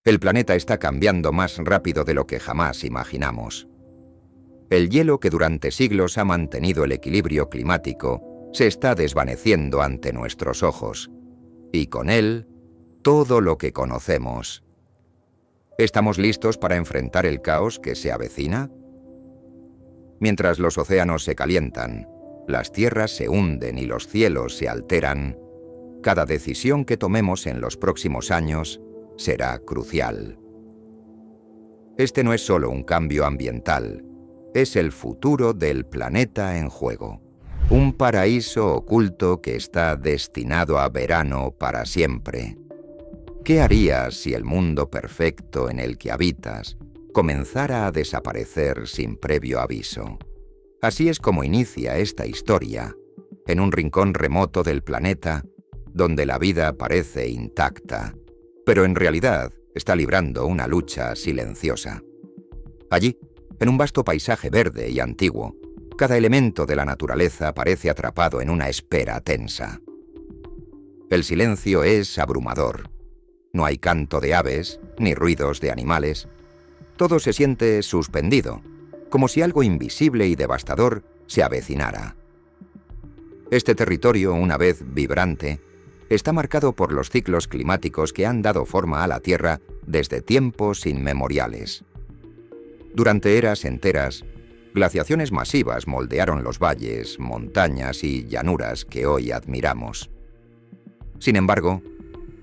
El planeta está cambiando más rápido de lo que jamás imaginamos. El hielo que durante siglos ha mantenido el equilibrio climático se está desvaneciendo ante nuestros ojos, y con él, todo lo que conocemos. ¿Estamos listos para enfrentar el caos que se avecina? Mientras los océanos se calientan, las tierras se hunden y los cielos se alteran, cada decisión que tomemos en los próximos años será crucial. Este no es solo un cambio ambiental, es el futuro del planeta en juego. Un paraíso oculto que está destinado a verano para siempre. ¿Qué harías si el mundo perfecto en el que habitas comenzara a desaparecer sin previo aviso? Así es como inicia esta historia, en un rincón remoto del planeta, donde la vida parece intacta, pero en realidad está librando una lucha silenciosa. Allí, en un vasto paisaje verde y antiguo, cada elemento de la naturaleza parece atrapado en una espera tensa. El silencio es abrumador. No hay canto de aves, ni ruidos de animales. Todo se siente suspendido, como si algo invisible y devastador se avecinara. Este territorio, una vez vibrante, está marcado por los ciclos climáticos que han dado forma a la Tierra desde tiempos inmemoriales. Durante eras enteras, glaciaciones masivas moldearon los valles, montañas y llanuras que hoy admiramos. Sin embargo,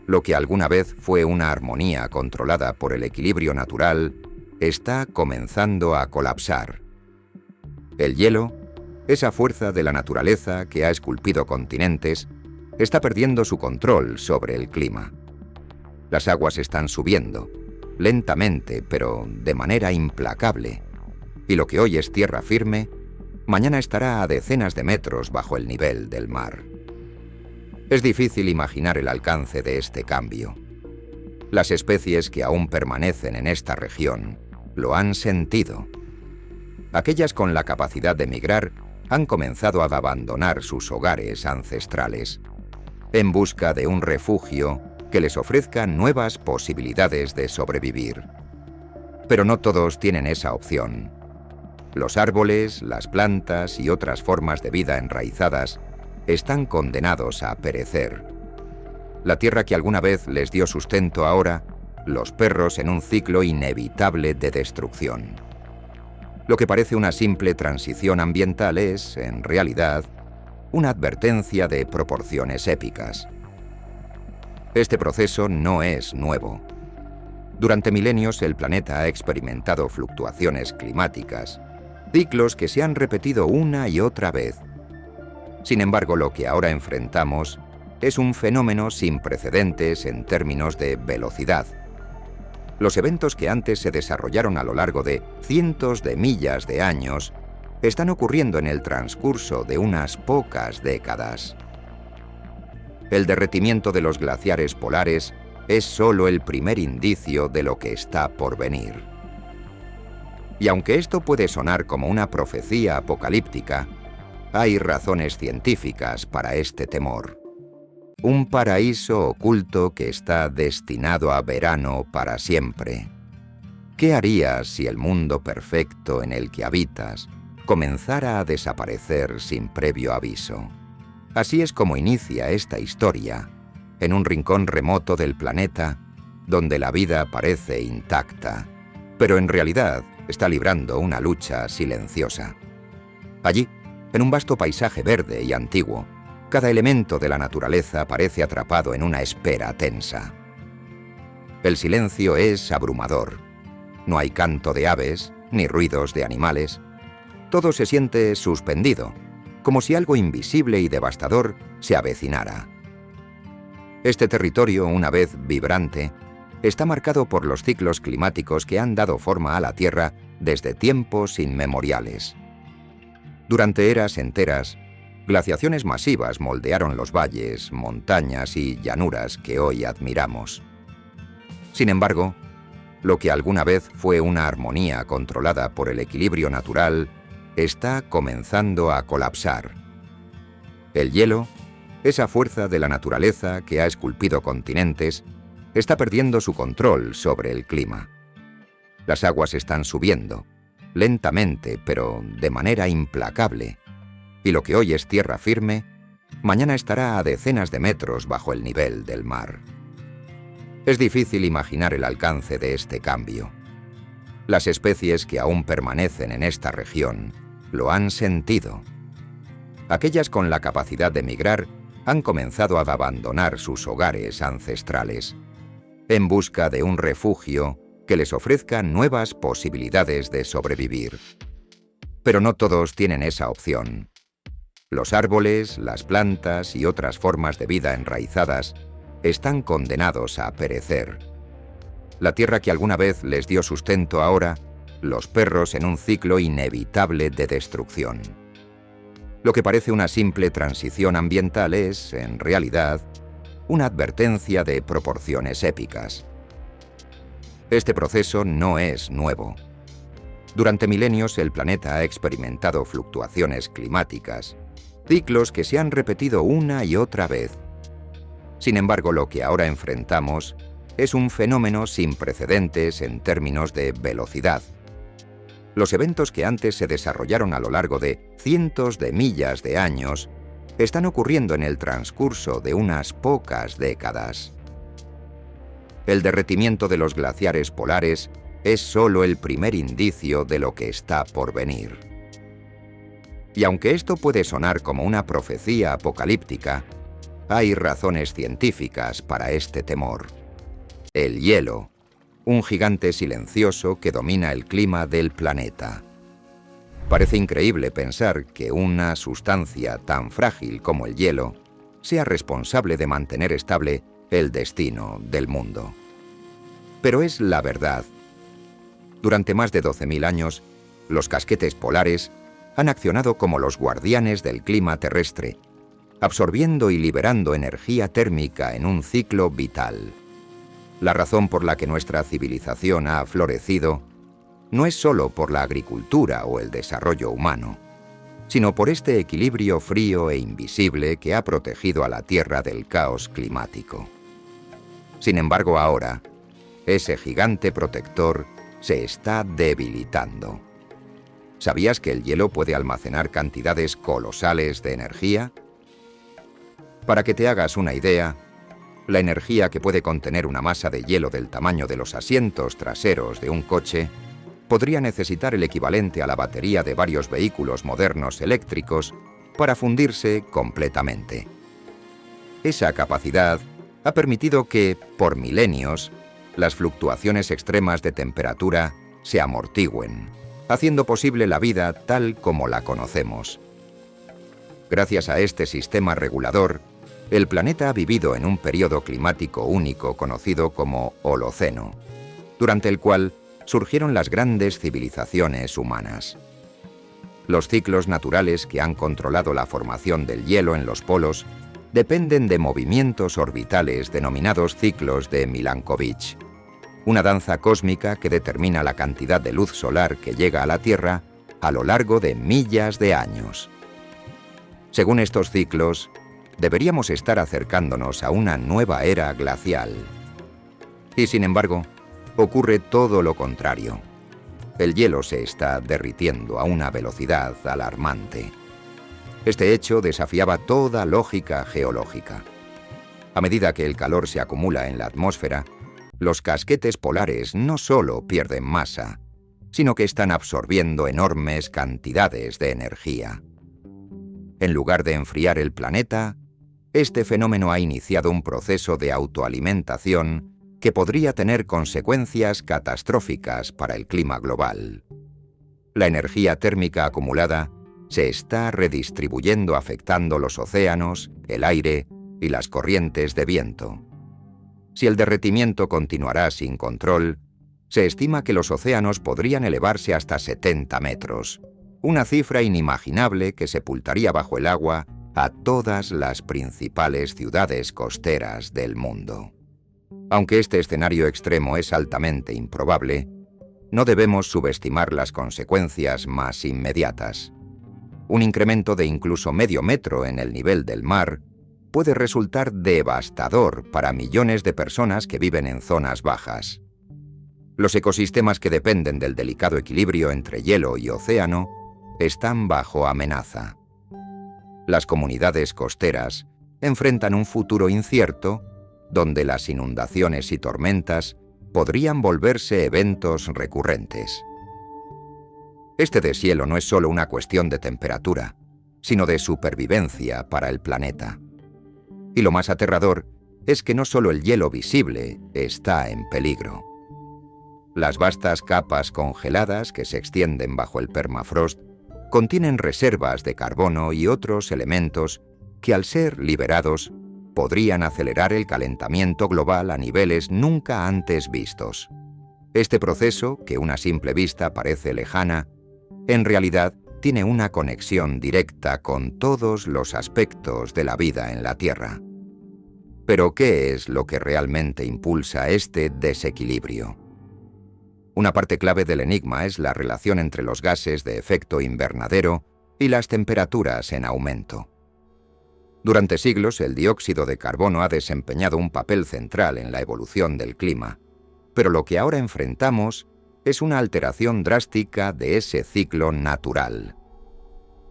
lo que alguna vez fue una armonía controlada por el equilibrio natural está comenzando a colapsar. El hielo, esa fuerza de la naturaleza que ha esculpido continentes, está perdiendo su control sobre el clima. Las aguas están subiendo, lentamente, pero de manera implacable, y lo que hoy es tierra firme, mañana estará a decenas de metros bajo el nivel del mar. Es difícil imaginar el alcance de este cambio. Las especies que aún permanecen en esta región lo han sentido. Aquellas con la capacidad de migrar han comenzado a abandonar sus hogares ancestrales, en busca de un refugio que les ofrezca nuevas posibilidades de sobrevivir. Pero no todos tienen esa opción. Los árboles, las plantas y otras formas de vida enraizadas están condenados a perecer. La tierra que alguna vez les dio sustento ahora, los perros en un ciclo inevitable de destrucción. Lo que parece una simple transición ambiental es, en realidad, una advertencia de proporciones épicas. Este proceso no es nuevo. Durante milenios el planeta ha experimentado fluctuaciones climáticas, ciclos que se han repetido una y otra vez. Sin embargo, lo que ahora enfrentamos es un fenómeno sin precedentes en términos de velocidad. Los eventos que antes se desarrollaron a lo largo de cientos de millas de años están ocurriendo en el transcurso de unas pocas décadas. El derretimiento de los glaciares polares es solo el primer indicio de lo que está por venir. Y aunque esto puede sonar como una profecía apocalíptica, hay razones científicas para este temor. Un paraíso oculto que está destinado a verano para siempre. ¿Qué harías si el mundo perfecto en el que habitas comenzara a desaparecer sin previo aviso? Así es como inicia esta historia, en un rincón remoto del planeta, donde la vida parece intacta, pero en realidad está librando una lucha silenciosa. Allí, en un vasto paisaje verde y antiguo, cada elemento de la naturaleza parece atrapado en una espera tensa. El silencio es abrumador. No hay canto de aves, ni ruidos de animales. Todo se siente suspendido, como si algo invisible y devastador se avecinara. Este territorio, una vez vibrante, está marcado por los ciclos climáticos que han dado forma a la Tierra desde tiempos inmemoriales. Durante eras enteras, glaciaciones masivas moldearon los valles, montañas y llanuras que hoy admiramos. Sin embargo, lo que alguna vez fue una armonía controlada por el equilibrio natural está comenzando a colapsar. El hielo, esa fuerza de la naturaleza que ha esculpido continentes, está perdiendo su control sobre el clima. Las aguas están subiendo, lentamente, pero de manera implacable, y lo que hoy es tierra firme, mañana estará a decenas de metros bajo el nivel del mar. Es difícil imaginar el alcance de este cambio. Las especies que aún permanecen en esta región lo han sentido. Aquellas con la capacidad de migrar han comenzado a abandonar sus hogares ancestrales, en busca de un refugio que les ofrezca nuevas posibilidades de sobrevivir. Pero no todos tienen esa opción. Los árboles, las plantas y otras formas de vida enraizadas están condenados a perecer. La tierra que alguna vez les dio sustento ahora, los perros en un ciclo inevitable de destrucción. Lo que parece una simple transición ambiental es, en realidad, una advertencia de proporciones épicas. Este proceso no es nuevo. Durante milenios el planeta ha experimentado fluctuaciones climáticas, ciclos que se han repetido una y otra vez. Sin embargo, lo que ahora enfrentamos es un fenómeno sin precedentes en términos de velocidad. Los eventos que antes se desarrollaron a lo largo de cientos de millas de años están ocurriendo en el transcurso de unas pocas décadas. El derretimiento de los glaciares polares es solo el primer indicio de lo que está por venir. Y aunque esto puede sonar como una profecía apocalíptica, hay razones científicas para este temor. El hielo, un gigante silencioso que domina el clima del planeta. Parece increíble pensar que una sustancia tan frágil como el hielo sea responsable de mantener estable el destino del mundo. Pero es la verdad. Durante más de 12.000 años, los casquetes polares han accionado como los guardianes del clima terrestre, absorbiendo y liberando energía térmica en un ciclo vital. La razón por la que nuestra civilización ha florecido no es solo por la agricultura o el desarrollo humano, sino por este equilibrio frío e invisible que ha protegido a la Tierra del caos climático. Sin embargo, ahora, ese gigante protector se está debilitando. ¿Sabías que el hielo puede almacenar cantidades colosales de energía? Para que te hagas una idea, la energía que puede contener una masa de hielo del tamaño de los asientos traseros de un coche podría necesitar el equivalente a la batería de varios vehículos modernos eléctricos para fundirse completamente. Esa capacidad ha permitido que, por milenios, las fluctuaciones extremas de temperatura se amortigüen, haciendo posible la vida tal como la conocemos. Gracias a este sistema regulador, el planeta ha vivido en un periodo climático único conocido como Holoceno, durante el cual surgieron las grandes civilizaciones humanas. Los ciclos naturales que han controlado la formación del hielo en los polos dependen de movimientos orbitales denominados ciclos de Milankovitch, una danza cósmica que determina la cantidad de luz solar que llega a la Tierra a lo largo de millas de años. Según estos ciclos, deberíamos estar acercándonos a una nueva era glacial. Y sin embargo, ocurre todo lo contrario. El hielo se está derritiendo a una velocidad alarmante. Este hecho desafiaba toda lógica geológica. A medida que el calor se acumula en la atmósfera, los casquetes polares no solo pierden masa, sino que están absorbiendo enormes cantidades de energía. En lugar de enfriar el planeta, este fenómeno ha iniciado un proceso de autoalimentación que podría tener consecuencias catastróficas para el clima global. La energía térmica acumulada se está redistribuyendo afectando los océanos, el aire y las corrientes de viento. Si el derretimiento continuará sin control, se estima que los océanos podrían elevarse hasta 70 metros, una cifra inimaginable que sepultaría bajo el agua a todas las principales ciudades costeras del mundo. Aunque este escenario extremo es altamente improbable, no debemos subestimar las consecuencias más inmediatas. Un incremento de incluso medio metro en el nivel del mar puede resultar devastador para millones de personas que viven en zonas bajas. Los ecosistemas que dependen del delicado equilibrio entre hielo y océano están bajo amenaza. Las comunidades costeras enfrentan un futuro incierto donde las inundaciones y tormentas podrían volverse eventos recurrentes. Este deshielo no es solo una cuestión de temperatura, sino de supervivencia para el planeta. Y lo más aterrador es que no solo el hielo visible está en peligro. Las vastas capas congeladas que se extienden bajo el permafrost contienen reservas de carbono y otros elementos que, al ser liberados, podrían acelerar el calentamiento global a niveles nunca antes vistos. Este proceso, que a una simple vista parece lejana, en realidad tiene una conexión directa con todos los aspectos de la vida en la Tierra. Pero, ¿qué es lo que realmente impulsa este desequilibrio? Una parte clave del enigma es la relación entre los gases de efecto invernadero y las temperaturas en aumento. Durante siglos, el dióxido de carbono ha desempeñado un papel central en la evolución del clima, pero lo que ahora enfrentamos es una alteración drástica de ese ciclo natural.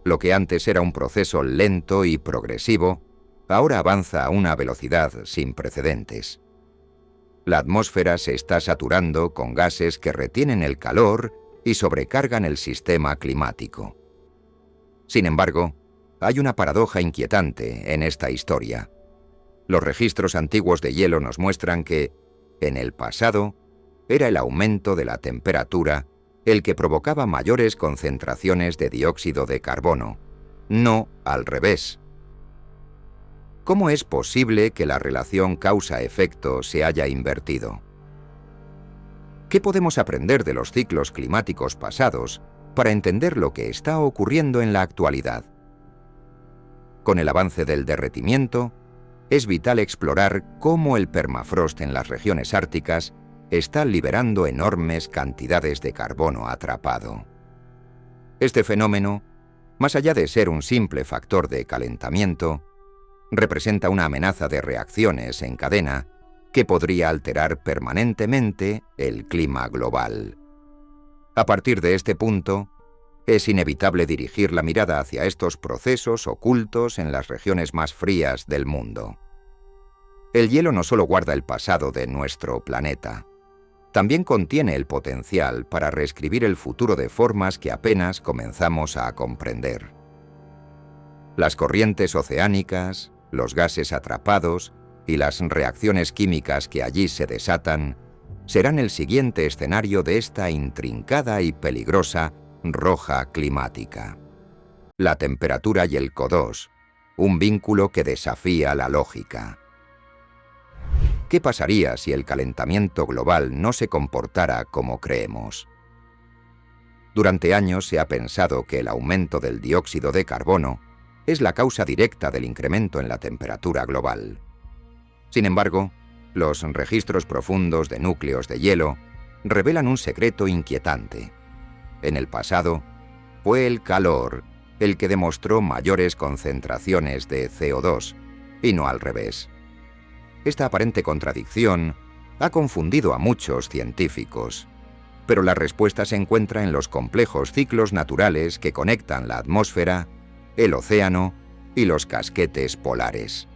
Lo que antes era un proceso lento y progresivo, ahora avanza a una velocidad sin precedentes. La atmósfera se está saturando con gases que retienen el calor y sobrecargan el sistema climático. Sin embargo, hay una paradoja inquietante en esta historia. Los registros antiguos de hielo nos muestran que, en el pasado, era el aumento de la temperatura el que provocaba mayores concentraciones de dióxido de carbono, no al revés. ¿Cómo es posible que la relación causa-efecto se haya invertido? ¿Qué podemos aprender de los ciclos climáticos pasados para entender lo que está ocurriendo en la actualidad? Con el avance del derretimiento, es vital explorar cómo el permafrost en las regiones árticas está liberando enormes cantidades de carbono atrapado. Este fenómeno, más allá de ser un simple factor de calentamiento, representa una amenaza de reacciones en cadena que podría alterar permanentemente el clima global. A partir de este punto, es inevitable dirigir la mirada hacia estos procesos ocultos en las regiones más frías del mundo. El hielo no solo guarda el pasado de nuestro planeta, también contiene el potencial para reescribir el futuro de formas que apenas comenzamos a comprender. Las corrientes oceánicas, los gases atrapados y las reacciones químicas que allí se desatan serán el siguiente escenario de esta intrincada y peligrosa roja climática. La temperatura y el CO2, un vínculo que desafía la lógica. ¿Qué pasaría si el calentamiento global no se comportara como creemos? Durante años se ha pensado que el aumento del dióxido de carbono es la causa directa del incremento en la temperatura global. Sin embargo, los registros profundos de núcleos de hielo revelan un secreto inquietante. En el pasado, fue el calor el que demostró mayores concentraciones de CO2, y no al revés. Esta aparente contradicción ha confundido a muchos científicos, pero la respuesta se encuentra en los complejos ciclos naturales que conectan la atmósfera, el océano y los casquetes polares.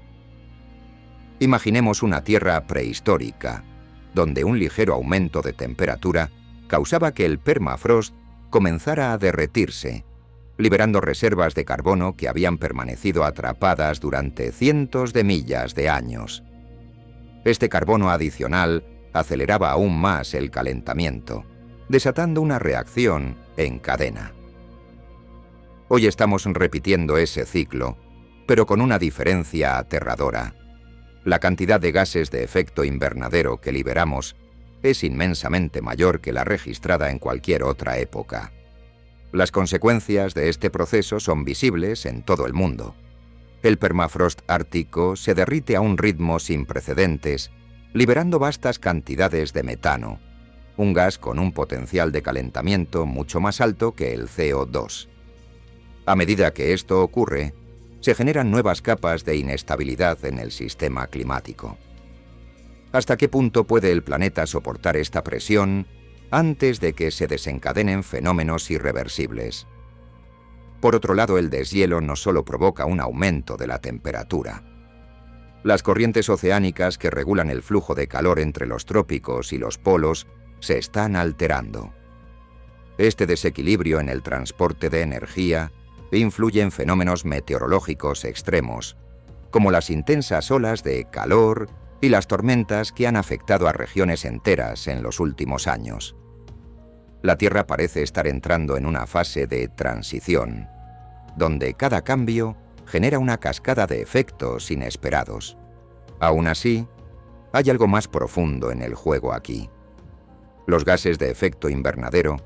Imaginemos una Tierra prehistórica, donde un ligero aumento de temperatura causaba que el permafrost comenzara a derretirse, liberando reservas de carbono que habían permanecido atrapadas durante cientos de millas de años. Este carbono adicional aceleraba aún más el calentamiento, desatando una reacción en cadena. Hoy estamos repitiendo ese ciclo, pero con una diferencia aterradora. La cantidad de gases de efecto invernadero que liberamos es inmensamente mayor que la registrada en cualquier otra época. Las consecuencias de este proceso son visibles en todo el mundo. El permafrost ártico se derrite a un ritmo sin precedentes, liberando vastas cantidades de metano, un gas con un potencial de calentamiento mucho más alto que el CO2. A medida que esto ocurre, se generan nuevas capas de inestabilidad en el sistema climático. ¿Hasta qué punto puede el planeta soportar esta presión antes de que se desencadenen fenómenos irreversibles? Por otro lado, el deshielo no solo provoca un aumento de la temperatura. Las corrientes oceánicas que regulan el flujo de calor entre los trópicos y los polos se están alterando. Este desequilibrio en el transporte de energía influye en fenómenos meteorológicos extremos, como las intensas olas de calor y las tormentas que han afectado a regiones enteras en los últimos años. La Tierra parece estar entrando en una fase de transición, donde cada cambio genera una cascada de efectos inesperados. Aún así, hay algo más profundo en el juego aquí. Los gases de efecto invernadero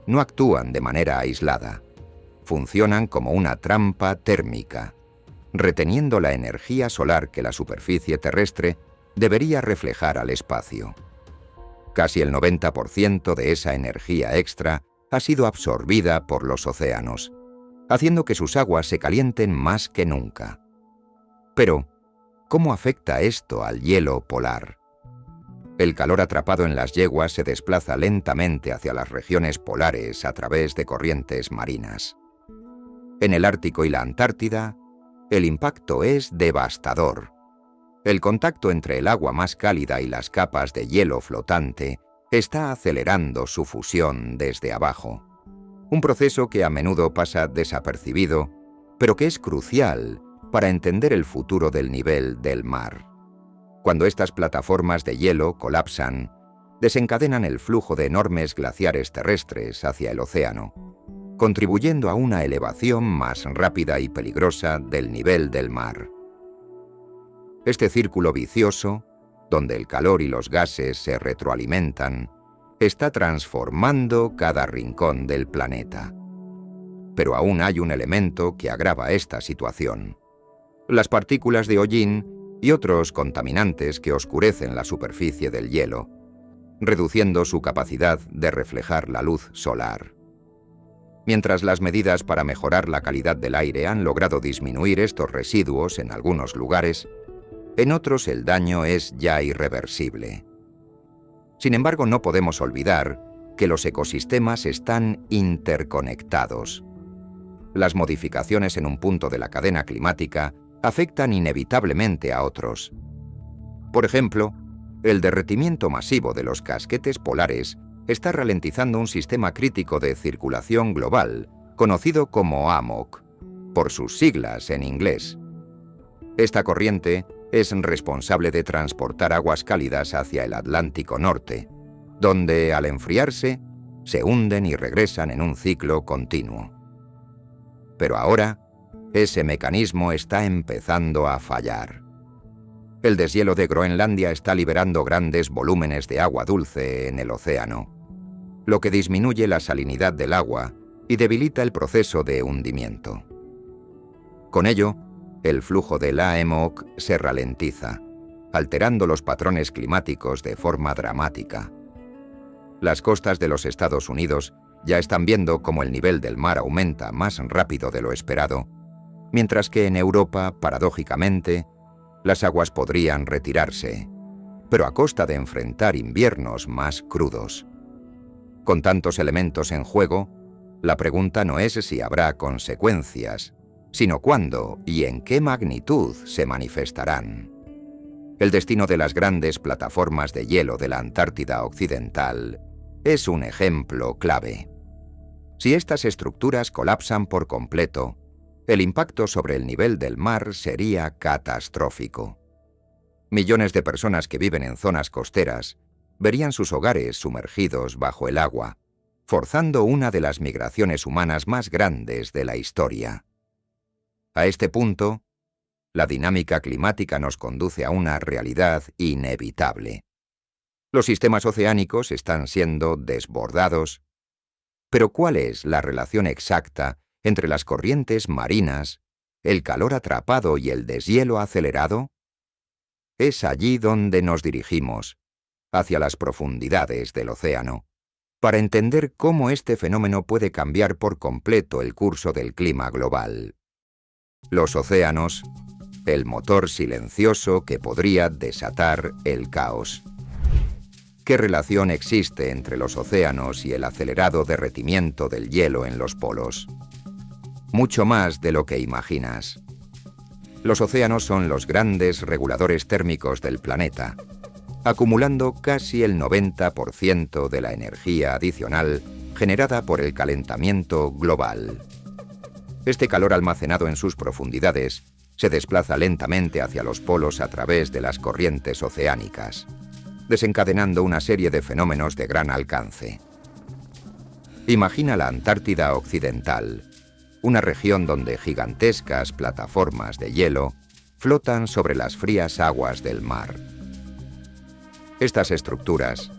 no actúan de manera aislada. Funcionan como una trampa térmica, reteniendo la energía solar que la superficie terrestre debería reflejar al espacio. Casi el 90% de esa energía extra ha sido absorbida por los océanos, haciendo que sus aguas se calienten más que nunca. Pero, ¿cómo afecta esto al hielo polar? El calor atrapado en las yeguas se desplaza lentamente hacia las regiones polares a través de corrientes marinas. En el Ártico y la Antártida, el impacto es devastador. El contacto entre el agua más cálida y las capas de hielo flotante está acelerando su fusión desde abajo. Un proceso que a menudo pasa desapercibido, pero que es crucial para entender el futuro del nivel del mar. Cuando estas plataformas de hielo colapsan, desencadenan el flujo de enormes glaciares terrestres hacia el océano, contribuyendo a una elevación más rápida y peligrosa del nivel del mar. Este círculo vicioso, donde el calor y los gases se retroalimentan, está transformando cada rincón del planeta. Pero aún hay un elemento que agrava esta situación: las partículas de hollín y otros contaminantes que oscurecen la superficie del hielo, reduciendo su capacidad de reflejar la luz solar. Mientras las medidas para mejorar la calidad del aire han logrado disminuir estos residuos en algunos lugares, en otros el daño es ya irreversible. Sin embargo, no podemos olvidar que los ecosistemas están interconectados. Las modificaciones en un punto de la cadena climática afectan inevitablemente a otros. Por ejemplo, el derretimiento masivo de los casquetes polares está ralentizando un sistema crítico de circulación global, conocido como AMOC, por sus siglas en inglés. Esta corriente es responsable de transportar aguas cálidas hacia el Atlántico Norte, donde, al enfriarse, se hunden y regresan en un ciclo continuo. Pero ahora, ese mecanismo está empezando a fallar. El deshielo de Groenlandia está liberando grandes volúmenes de agua dulce en el océano, lo que disminuye la salinidad del agua y debilita el proceso de hundimiento. Con ello, el flujo del AMOC se ralentiza, alterando los patrones climáticos de forma dramática. Las costas de los Estados Unidos ya están viendo cómo el nivel del mar aumenta más rápido de lo esperado, mientras que en Europa, paradójicamente, las aguas podrían retirarse, pero a costa de enfrentar inviernos más crudos. Con tantos elementos en juego, la pregunta no es si habrá consecuencias, sino cuándo y en qué magnitud se manifestarán. El destino de las grandes plataformas de hielo de la Antártida Occidental es un ejemplo clave. Si estas estructuras colapsan por completo, el impacto sobre el nivel del mar sería catastrófico. Millones de personas que viven en zonas costeras verían sus hogares sumergidos bajo el agua, forzando una de las migraciones humanas más grandes de la historia. A este punto, la dinámica climática nos conduce a una realidad inevitable. Los sistemas oceánicos están siendo desbordados. Pero ¿cuál es la relación exacta entre las corrientes marinas, el calor atrapado y el deshielo acelerado? Es allí donde nos dirigimos, hacia las profundidades del océano, para entender cómo este fenómeno puede cambiar por completo el curso del clima global. Los océanos, el motor silencioso que podría desatar el caos. ¿Qué relación existe entre los océanos y el acelerado derretimiento del hielo en los polos? Mucho más de lo que imaginas. Los océanos son los grandes reguladores térmicos del planeta, acumulando casi el 90% de la energía adicional generada por el calentamiento global. Este calor almacenado en sus profundidades se desplaza lentamente hacia los polos a través de las corrientes oceánicas, desencadenando una serie de fenómenos de gran alcance. Imagina la Antártida Occidental, una región donde gigantescas plataformas de hielo flotan sobre las frías aguas del mar. Estas estructuras,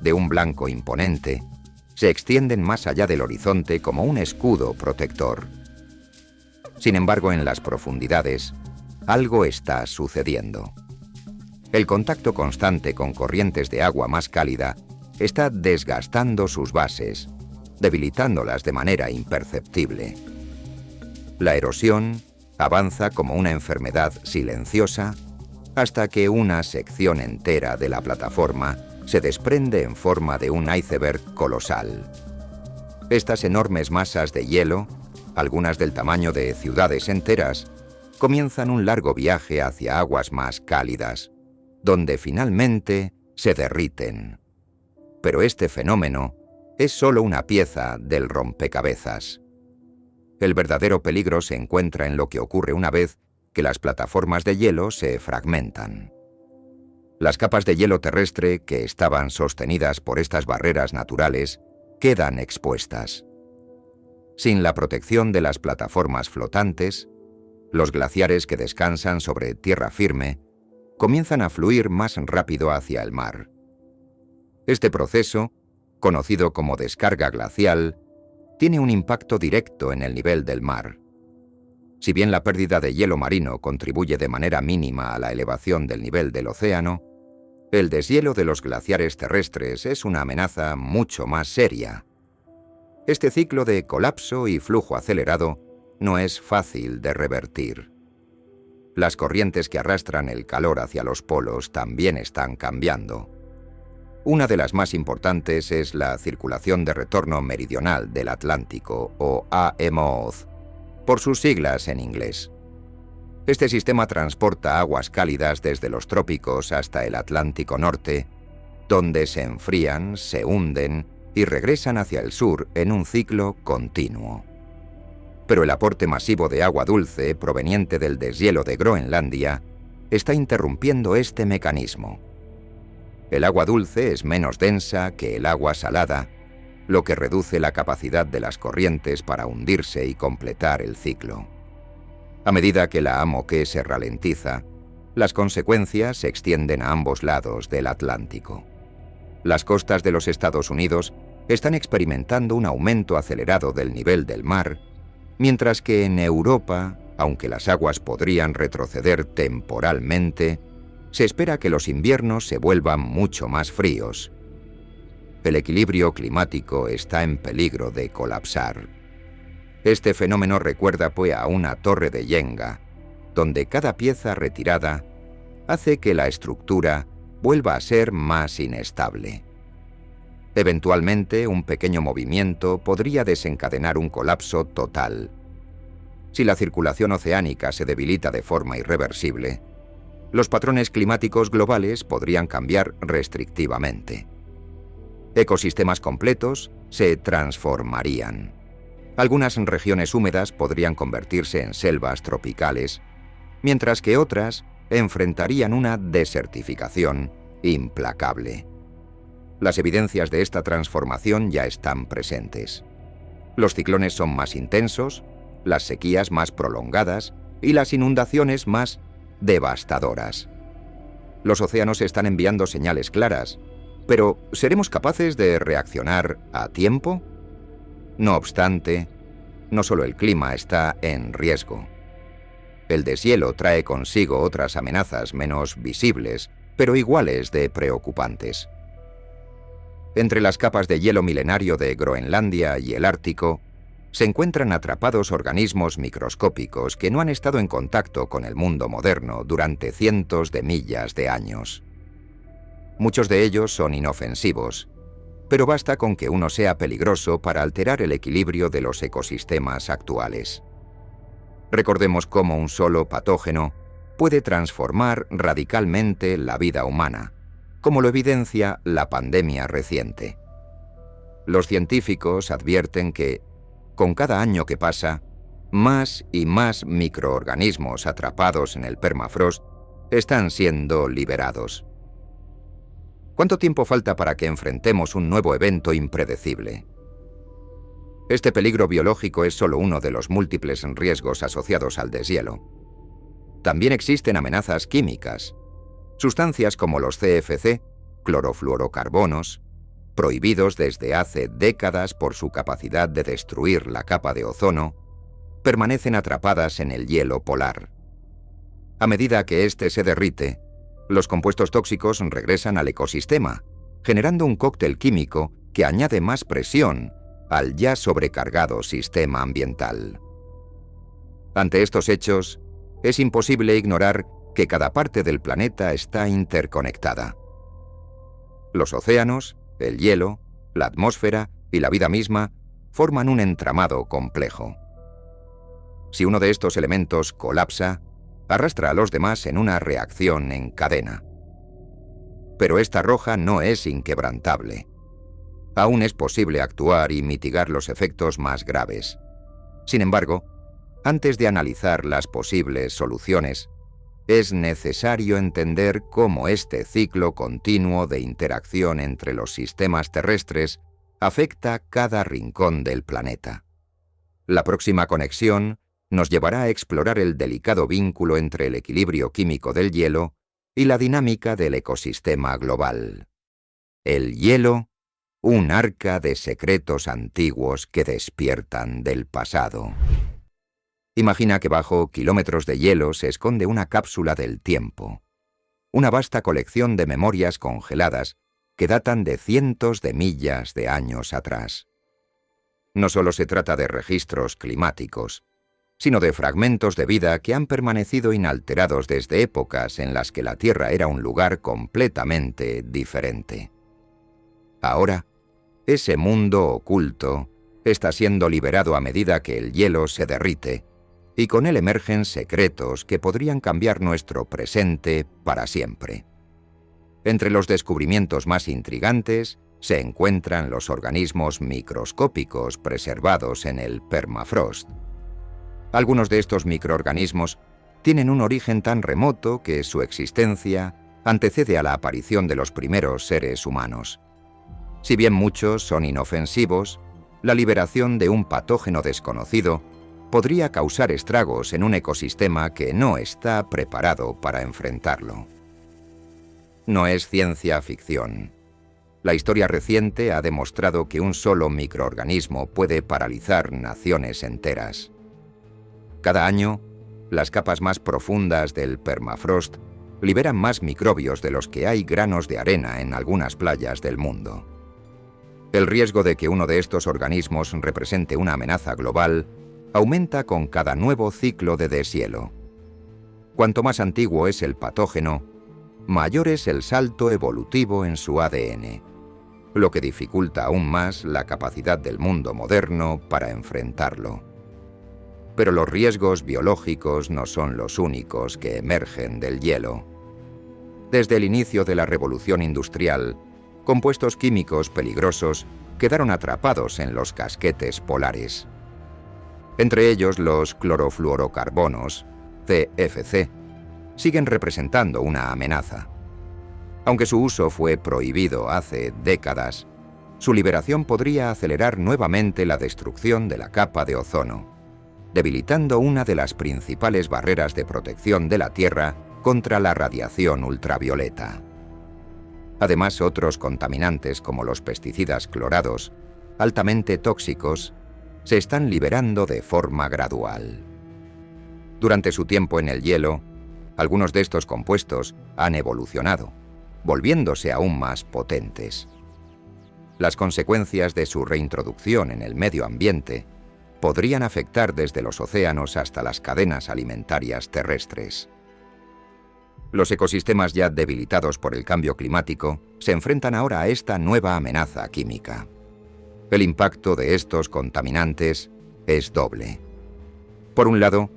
de un blanco imponente, se extienden más allá del horizonte como un escudo protector. Sin embargo, en las profundidades, algo está sucediendo. El contacto constante con corrientes de agua más cálida está desgastando sus bases, debilitándolas de manera imperceptible. La erosión avanza como una enfermedad silenciosa hasta que una sección entera de la plataforma se desprende en forma de un iceberg colosal. Estas enormes masas de hielo, algunas del tamaño de ciudades enteras, comienzan un largo viaje hacia aguas más cálidas, donde finalmente se derriten. Pero este fenómeno es solo una pieza del rompecabezas. El verdadero peligro se encuentra en lo que ocurre una vez que las plataformas de hielo se fragmentan. Las capas de hielo terrestre que estaban sostenidas por estas barreras naturales quedan expuestas. Sin la protección de las plataformas flotantes, los glaciares que descansan sobre tierra firme comienzan a fluir más rápido hacia el mar. Este proceso, conocido como descarga glacial, tiene un impacto directo en el nivel del mar. Si bien la pérdida de hielo marino contribuye de manera mínima a la elevación del nivel del océano, el deshielo de los glaciares terrestres es una amenaza mucho más seria. Este ciclo de colapso y flujo acelerado no es fácil de revertir. Las corrientes que arrastran el calor hacia los polos también están cambiando. Una de las más importantes es la circulación de retorno meridional del Atlántico, o AMOZ, por sus siglas en inglés. Este sistema transporta aguas cálidas desde los trópicos hasta el Atlántico Norte, donde se enfrían, se hunden y regresan hacia el sur en un ciclo continuo. Pero el aporte masivo de agua dulce proveniente del deshielo de Groenlandia está interrumpiendo este mecanismo. El agua dulce es menos densa que el agua salada, lo que reduce la capacidad de las corrientes para hundirse y completar el ciclo. A medida que la Amoque se ralentiza, las consecuencias se extienden a ambos lados del Atlántico. Las costas de los Estados Unidos están experimentando un aumento acelerado del nivel del mar, mientras que en Europa, aunque las aguas podrían retroceder temporalmente, se espera que los inviernos se vuelvan mucho más fríos. El equilibrio climático está en peligro de colapsar. Este fenómeno recuerda a una torre de Jenga, donde cada pieza retirada hace que la estructura vuelva a ser más inestable. Eventualmente, un pequeño movimiento podría desencadenar un colapso total. Si la circulación oceánica se debilita de forma irreversible, los patrones climáticos globales podrían cambiar restrictivamente. Ecosistemas completos se transformarían. Algunas regiones húmedas podrían convertirse en selvas tropicales, mientras que otras enfrentarían una desertificación implacable. Las evidencias de esta transformación ya están presentes. Los ciclones son más intensos, las sequías más prolongadas y las inundaciones más devastadoras. Los océanos están enviando señales claras, pero ¿seremos capaces de reaccionar a tiempo? No obstante, no solo el clima está en riesgo. El deshielo trae consigo otras amenazas menos visibles, pero iguales de preocupantes. Entre las capas de hielo milenario de Groenlandia y el Ártico, se encuentran atrapados organismos microscópicos que no han estado en contacto con el mundo moderno durante cientos de millas de años. Muchos de ellos son inofensivos, pero basta con que uno sea peligroso para alterar el equilibrio de los ecosistemas actuales. Recordemos cómo un solo patógeno puede transformar radicalmente la vida humana, como lo evidencia la pandemia reciente. Los científicos advierten que, con cada año que pasa, más y más microorganismos atrapados en el permafrost están siendo liberados. ¿Cuánto tiempo falta para que enfrentemos un nuevo evento impredecible? Este peligro biológico es solo uno de los múltiples riesgos asociados al deshielo. También existen amenazas químicas. Sustancias como los CFC, clorofluorocarbonos, prohibidos desde hace décadas por su capacidad de destruir la capa de ozono, permanecen atrapadas en el hielo polar. A medida que éste se derrite, los compuestos tóxicos regresan al ecosistema, generando un cóctel químico que añade más presión al ya sobrecargado sistema ambiental. Ante estos hechos, es imposible ignorar que cada parte del planeta está interconectada. Los océanos, el hielo, la atmósfera y la vida misma forman un entramado complejo. Si uno de estos elementos colapsa, arrastra a los demás en una reacción en cadena. Pero esta roca no es inquebrantable. Aún es posible actuar y mitigar los efectos más graves. Sin embargo, antes de analizar las posibles soluciones, es necesario entender cómo este ciclo continuo de interacción entre los sistemas terrestres afecta cada rincón del planeta. La próxima conexión nos llevará a explorar el delicado vínculo entre el equilibrio químico del hielo y la dinámica del ecosistema global. El hielo, un arca de secretos antiguos que despiertan del pasado. Imagina que bajo kilómetros de hielo se esconde una cápsula del tiempo, una vasta colección de memorias congeladas que datan de cientos de millas de años atrás. No solo se trata de registros climáticos, sino de fragmentos de vida que han permanecido inalterados desde épocas en las que la Tierra era un lugar completamente diferente. Ahora, ese mundo oculto está siendo liberado a medida que el hielo se derrite, y con él emergen secretos que podrían cambiar nuestro presente para siempre. Entre los descubrimientos más intrigantes se encuentran los organismos microscópicos preservados en el permafrost. Algunos de estos microorganismos tienen un origen tan remoto que su existencia antecede a la aparición de los primeros seres humanos. Si bien muchos son inofensivos, la liberación de un patógeno desconocido podría causar estragos en un ecosistema que no está preparado para enfrentarlo. No es ciencia ficción. La historia reciente ha demostrado que un solo microorganismo puede paralizar naciones enteras. Cada año, las capas más profundas del permafrost liberan más microbios de los que hay granos de arena en algunas playas del mundo. El riesgo de que uno de estos organismos represente una amenaza global aumenta con cada nuevo ciclo de deshielo. Cuanto más antiguo es el patógeno, mayor es el salto evolutivo en su ADN, lo que dificulta aún más la capacidad del mundo moderno para enfrentarlo. Pero los riesgos biológicos no son los únicos que emergen del hielo. Desde el inicio de la revolución industrial, compuestos químicos peligrosos quedaron atrapados en los casquetes polares. Entre ellos los clorofluorocarbonos, CFC, siguen representando una amenaza. Aunque su uso fue prohibido hace décadas, su liberación podría acelerar nuevamente la destrucción de la capa de ozono, debilitando una de las principales barreras de protección de la Tierra contra la radiación ultravioleta. Además, otros contaminantes como los pesticidas clorados, altamente tóxicos, se están liberando de forma gradual. Durante su tiempo en el hielo, algunos de estos compuestos han evolucionado, volviéndose aún más potentes. Las consecuencias de su reintroducción en el medio ambiente podrían afectar desde los océanos hasta las cadenas alimentarias terrestres. Los ecosistemas ya debilitados por el cambio climático se enfrentan ahora a esta nueva amenaza química. El impacto de estos contaminantes es doble. Por un lado,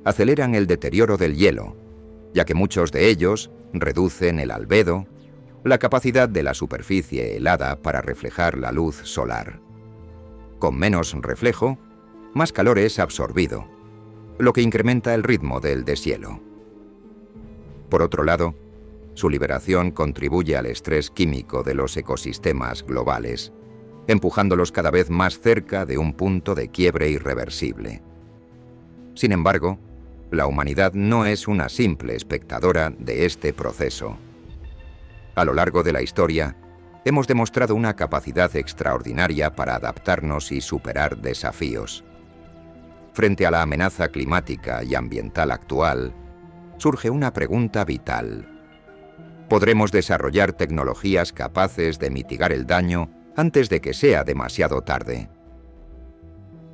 aceleran el deterioro del hielo, ya que muchos de ellos reducen el albedo, la capacidad de la superficie helada para reflejar la luz solar. Con menos reflejo, más calor es absorbido, lo que incrementa el ritmo del deshielo. Por otro lado, su liberación contribuye al estrés químico de los ecosistemas globales, empujándolos cada vez más cerca de un punto de quiebre irreversible. Sin embargo, la humanidad no es una simple espectadora de este proceso. A lo largo de la historia, hemos demostrado una capacidad extraordinaria para adaptarnos y superar desafíos. Frente a la amenaza climática y ambiental actual, surge una pregunta vital. ¿Podremos desarrollar tecnologías capaces de mitigar el daño antes de que sea demasiado tarde?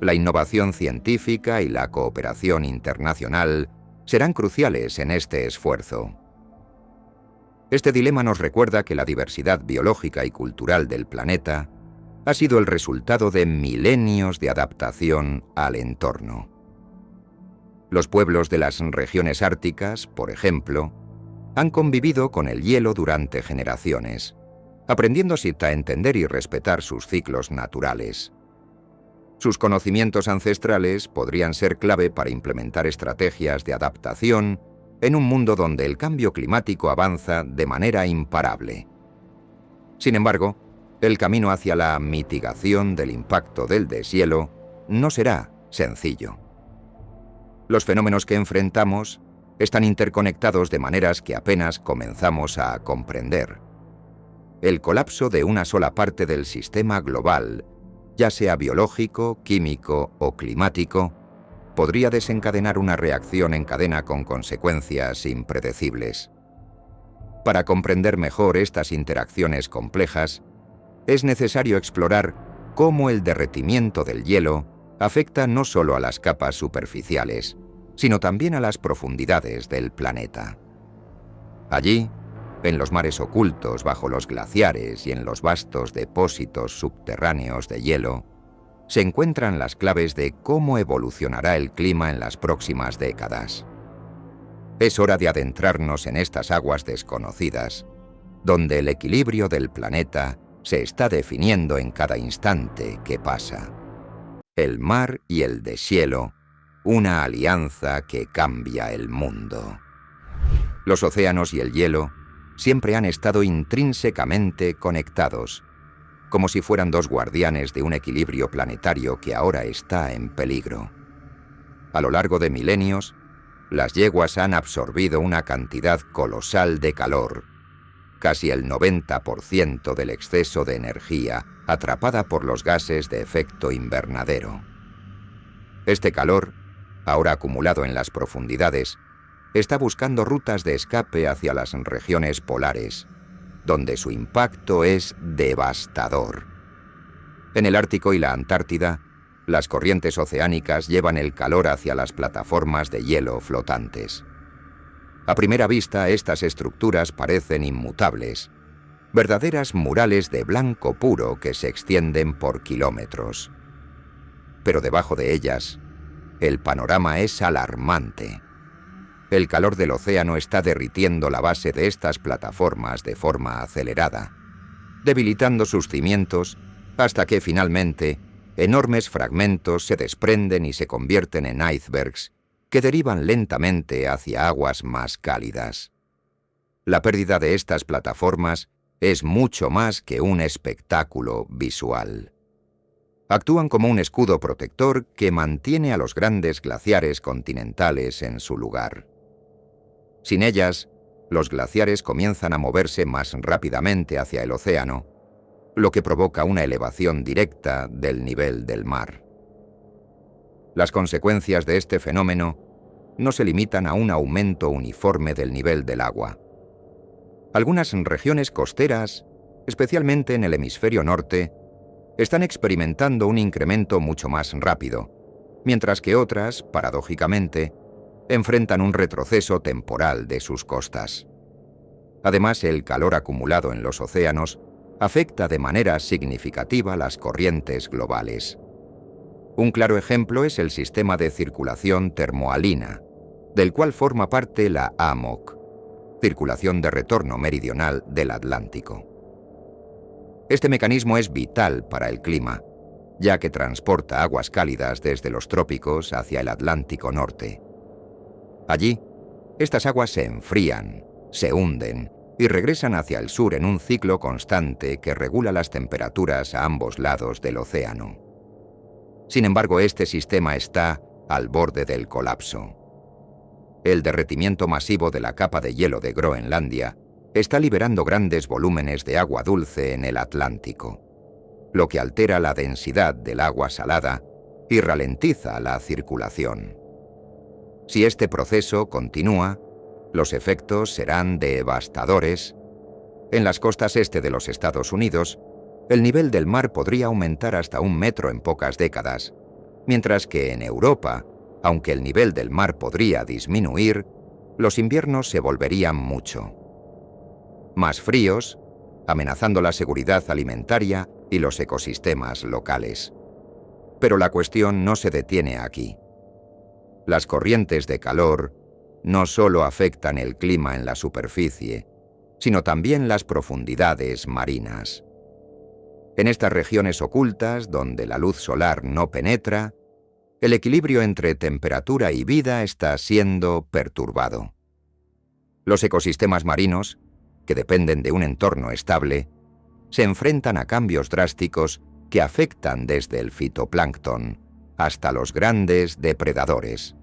La innovación científica y la cooperación internacional serán cruciales en este esfuerzo. Este dilema nos recuerda que la diversidad biológica y cultural del planeta ha sido el resultado de milenios de adaptación al entorno. Los pueblos de las regiones árticas, por ejemplo, han convivido con el hielo durante generaciones, aprendiendo así a entender y respetar sus ciclos naturales. Sus conocimientos ancestrales podrían ser clave para implementar estrategias de adaptación en un mundo donde el cambio climático avanza de manera imparable. Sin embargo, el camino hacia la mitigación del impacto del deshielo no será sencillo. Los fenómenos que enfrentamos están interconectados de maneras que apenas comenzamos a comprender. El colapso de una sola parte del sistema global, ya sea biológico, químico o climático, podría desencadenar una reacción en cadena con consecuencias impredecibles. Para comprender mejor estas interacciones complejas, es necesario explorar cómo el derretimiento del hielo afecta no solo a las capas superficiales, sino también a las profundidades del planeta. Allí, en los mares ocultos bajo los glaciares y en los vastos depósitos subterráneos de hielo, se encuentran las claves de cómo evolucionará el clima en las próximas décadas. Es hora de adentrarnos en estas aguas desconocidas, donde el equilibrio del planeta se está definiendo en cada instante que pasa. El mar y el deshielo, una alianza que cambia el mundo. Los océanos y el hielo siempre han estado intrínsecamente conectados, como si fueran dos guardianes de un equilibrio planetario que ahora está en peligro. A lo largo de milenios, las yeguas han absorbido una cantidad colosal de calor, casi el 90% del exceso de energía atrapada por los gases de efecto invernadero. Este calor, ahora acumulado en las profundidades, está buscando rutas de escape hacia las regiones polares, donde su impacto es devastador. En el Ártico y la Antártida, las corrientes oceánicas llevan el calor hacia las plataformas de hielo flotantes. A primera vista, estas estructuras parecen inmutables, verdaderas murales de blanco puro que se extienden por kilómetros. Pero debajo de ellas, el panorama es alarmante. El calor del océano está derritiendo la base de estas plataformas de forma acelerada, debilitando sus cimientos hasta que finalmente enormes fragmentos se desprenden y se convierten en icebergs que derivan lentamente hacia aguas más cálidas. La pérdida de estas plataformas es mucho más que un espectáculo visual. Actúan como un escudo protector que mantiene a los grandes glaciares continentales en su lugar. Sin ellas, los glaciares comienzan a moverse más rápidamente hacia el océano, lo que provoca una elevación directa del nivel del mar. Las consecuencias de este fenómeno no se limitan a un aumento uniforme del nivel del agua. Algunas regiones costeras, especialmente en el hemisferio norte, están experimentando un incremento mucho más rápido, mientras que otras, paradójicamente, enfrentan un retroceso temporal de sus costas. Además, el calor acumulado en los océanos afecta de manera significativa las corrientes globales. Un claro ejemplo es el sistema de circulación termohalina, del cual forma parte la AMOC, circulación de retorno meridional del Atlántico. Este mecanismo es vital para el clima, ya que transporta aguas cálidas desde los trópicos hacia el Atlántico Norte. Allí, estas aguas se enfrían, se hunden y regresan hacia el sur en un ciclo constante que regula las temperaturas a ambos lados del océano. Sin embargo, este sistema está al borde del colapso. El derretimiento masivo de la capa de hielo de Groenlandia está liberando grandes volúmenes de agua dulce en el Atlántico, lo que altera la densidad del agua salada y ralentiza la circulación. Si este proceso continúa, los efectos serán devastadores. En las costas este de los Estados Unidos, el nivel del mar podría aumentar hasta 1 metro en pocas décadas, mientras que en Europa, aunque el nivel del mar podría disminuir, los inviernos se volverían mucho más fríos, amenazando la seguridad alimentaria y los ecosistemas locales. Pero la cuestión no se detiene aquí. Las corrientes de calor no solo afectan el clima en la superficie, sino también las profundidades marinas. En estas regiones ocultas, donde la luz solar no penetra, el equilibrio entre temperatura y vida está siendo perturbado. Los ecosistemas marinos, que dependen de un entorno estable, se enfrentan a cambios drásticos que afectan desde el fitoplancton hasta los grandes depredadores.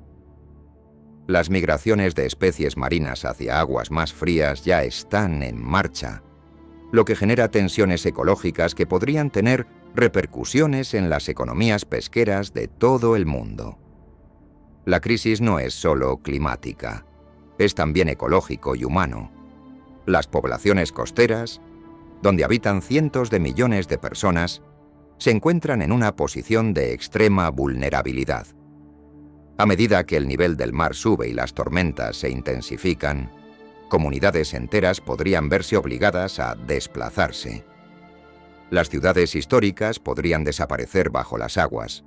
Las migraciones de especies marinas hacia aguas más frías ya están en marcha, lo que genera tensiones ecológicas que podrían tener repercusiones en las economías pesqueras de todo el mundo. La crisis no es solo climática, es también ecológico y humano. Las poblaciones costeras, donde habitan cientos de millones de personas, se encuentran en una posición de extrema vulnerabilidad. A medida que el nivel del mar sube y las tormentas se intensifican, comunidades enteras podrían verse obligadas a desplazarse. Las ciudades históricas podrían desaparecer bajo las aguas,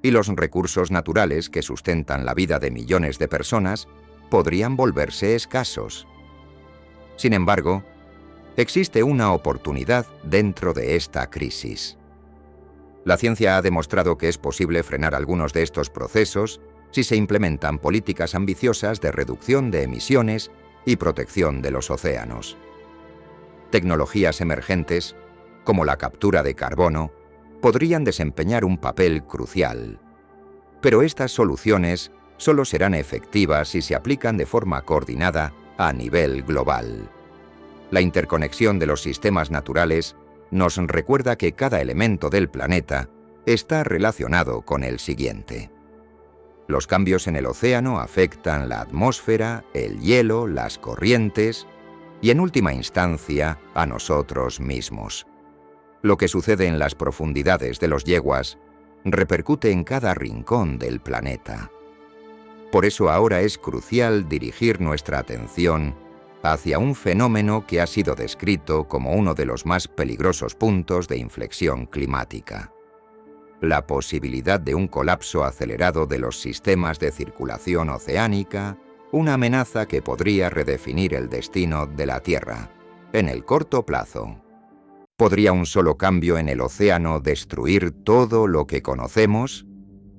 y los recursos naturales que sustentan la vida de millones de personas podrían volverse escasos. Sin embargo, existe una oportunidad dentro de esta crisis. La ciencia ha demostrado que es posible frenar algunos de estos procesos si se implementan políticas ambiciosas de reducción de emisiones y protección de los océanos. Tecnologías emergentes, como la captura de carbono, podrían desempeñar un papel crucial. Pero estas soluciones solo serán efectivas si se aplican de forma coordinada a nivel global. La interconexión de los sistemas naturales nos recuerda que cada elemento del planeta está relacionado con el siguiente. Los cambios en el océano afectan la atmósfera, el hielo, las corrientes y, en última instancia, a nosotros mismos. Lo que sucede en las profundidades de los yeguas repercute en cada rincón del planeta. Por eso ahora es crucial dirigir nuestra atención hacia un fenómeno que ha sido descrito como uno de los más peligrosos puntos de inflexión climática: la posibilidad de un colapso acelerado de los sistemas de circulación oceánica, una amenaza que podría redefinir el destino de la Tierra en el corto plazo. ¿Podría un solo cambio en el océano destruir todo lo que conocemos?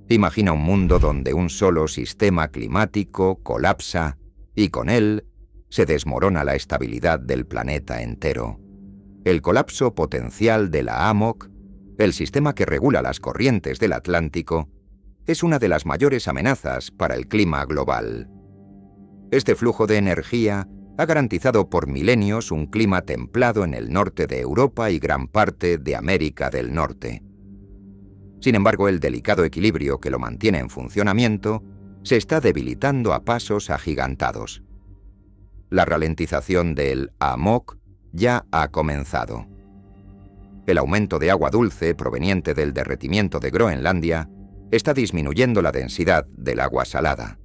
Imagina un mundo donde un solo sistema climático colapsa y con él se desmorona la estabilidad del planeta entero. El colapso potencial de la AMOC, el sistema que regula las corrientes del Atlántico, es una de las mayores amenazas para el clima global. Este flujo de energía ha garantizado por milenios un clima templado en el norte de Europa y gran parte de América del Norte. Sin embargo, el delicado equilibrio que lo mantiene en funcionamiento se está debilitando a pasos agigantados. La ralentización del AMOC ya ha comenzado. El aumento de agua dulce proveniente del derretimiento de Groenlandia está disminuyendo la densidad del agua salada,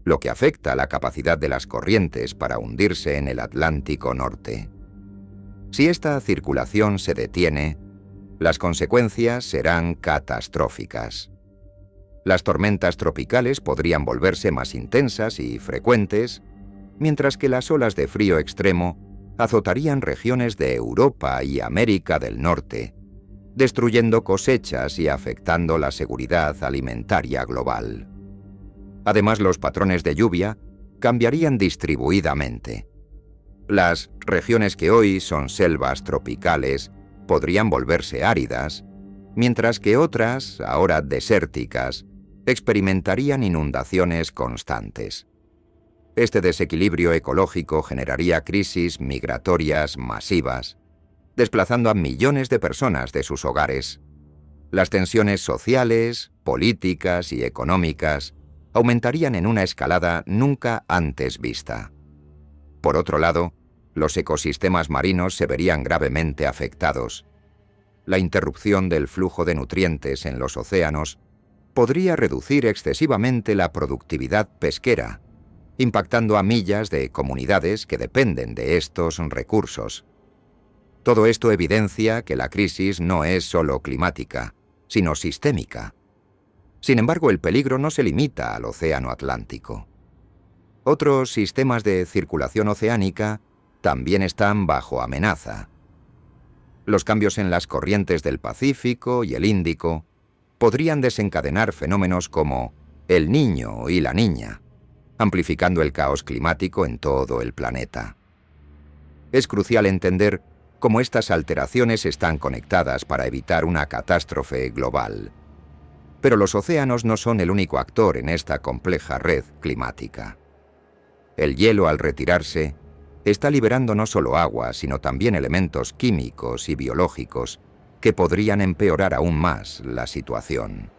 lo que afecta a la capacidad de las corrientes para hundirse en el Atlántico Norte. Si esta circulación se detiene, las consecuencias serán catastróficas. Las tormentas tropicales podrían volverse más intensas y frecuentes, mientras que las olas de frío extremo azotarían regiones de Europa y América del Norte, destruyendo cosechas y afectando la seguridad alimentaria global. Además, los patrones de lluvia cambiarían distribuidamente. Las regiones que hoy son selvas tropicales podrían volverse áridas, mientras que otras, ahora desérticas, experimentarían inundaciones constantes. Este desequilibrio ecológico generaría crisis migratorias masivas, desplazando a millones de personas de sus hogares. Las tensiones sociales, políticas y económicas aumentarían en una escalada nunca antes vista. Por otro lado, los ecosistemas marinos se verían gravemente afectados. La interrupción del flujo de nutrientes en los océanos podría reducir excesivamente la productividad pesquera, impactando a millas de comunidades que dependen de estos recursos. Todo esto evidencia que la crisis no es solo climática, sino sistémica. Sin embargo, el peligro no se limita al Océano Atlántico. Otros sistemas de circulación oceánica también están bajo amenaza. Los cambios en las corrientes del Pacífico y el Índico podrían desencadenar fenómenos como el Niño y la Niña, amplificando el caos climático en todo el planeta. Es crucial entender cómo estas alteraciones están conectadas para evitar una catástrofe global. Pero los océanos no son el único actor en esta compleja red climática. El hielo, al retirarse, está liberando no solo agua, sino también elementos químicos y biológicos que podrían empeorar aún más la situación.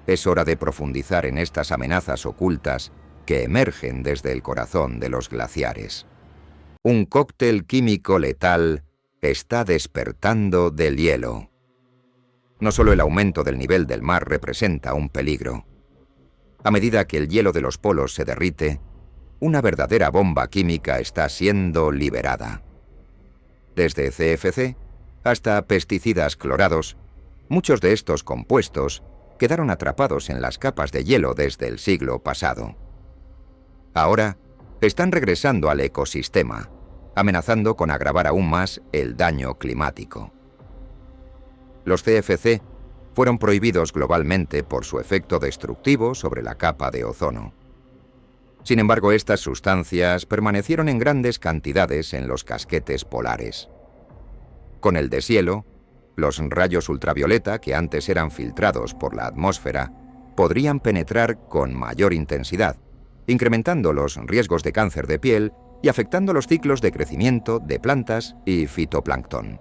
Es hora de profundizar en estas amenazas ocultas que emergen desde el corazón de los glaciares. Un cóctel químico letal está despertando del hielo. No solo el aumento del nivel del mar representa un peligro. A medida que el hielo de los polos se derrite, una verdadera bomba química está siendo liberada. Desde CFC hasta pesticidas clorados, muchos de estos compuestos quedaron atrapados en las capas de hielo desde el siglo pasado. Ahora están regresando al ecosistema, amenazando con agravar aún más el daño climático. Los CFC fueron prohibidos globalmente por su efecto destructivo sobre la capa de ozono. Sin embargo, estas sustancias permanecieron en grandes cantidades en los casquetes polares. Con el deshielo, los rayos ultravioleta, que antes eran filtrados por la atmósfera, podrían penetrar con mayor intensidad, incrementando los riesgos de cáncer de piel y afectando los ciclos de crecimiento de plantas y fitoplancton.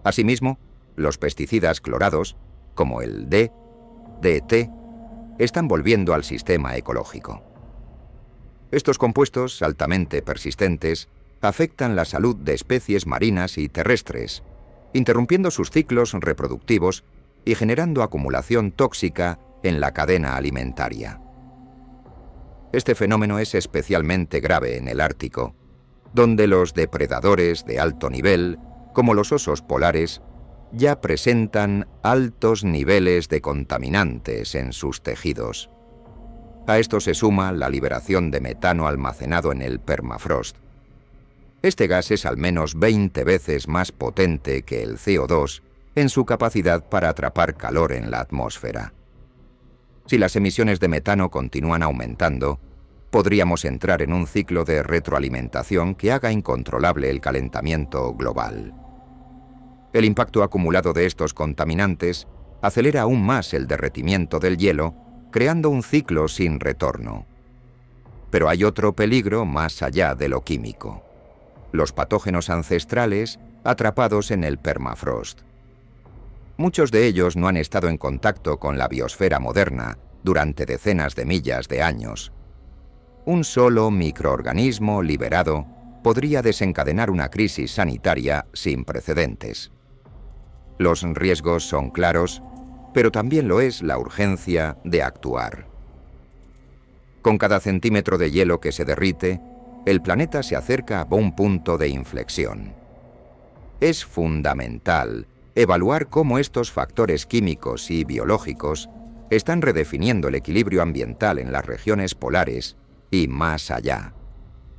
Asimismo, los pesticidas clorados, como el DDT, están volviendo al sistema ecológico. Estos compuestos altamente persistentes afectan la salud de especies marinas y terrestres, interrumpiendo sus ciclos reproductivos y generando acumulación tóxica en la cadena alimentaria. Este fenómeno es especialmente grave en el Ártico, donde los depredadores de alto nivel, como los osos polares, ya presentan altos niveles de contaminantes en sus tejidos. A esto se suma la liberación de metano almacenado en el permafrost. Este gas es al menos 20 veces más potente que el CO2 en su capacidad para atrapar calor en la atmósfera. Si las emisiones de metano continúan aumentando, podríamos entrar en un ciclo de retroalimentación que haga incontrolable el calentamiento global. El impacto acumulado de estos contaminantes acelera aún más el derretimiento del hielo, creando un ciclo sin retorno. Pero hay otro peligro más allá de lo químico: los patógenos ancestrales atrapados en el permafrost. Muchos de ellos no han estado en contacto con la biosfera moderna durante decenas de millas de años. Un solo microorganismo liberado podría desencadenar una crisis sanitaria sin precedentes. Los riesgos son claros pero también lo es la urgencia de actuar. Con cada centímetro de hielo que se derrite, el planeta se acerca a un punto de inflexión. Es fundamental evaluar cómo estos factores químicos y biológicos están redefiniendo el equilibrio ambiental en las regiones polares y más allá.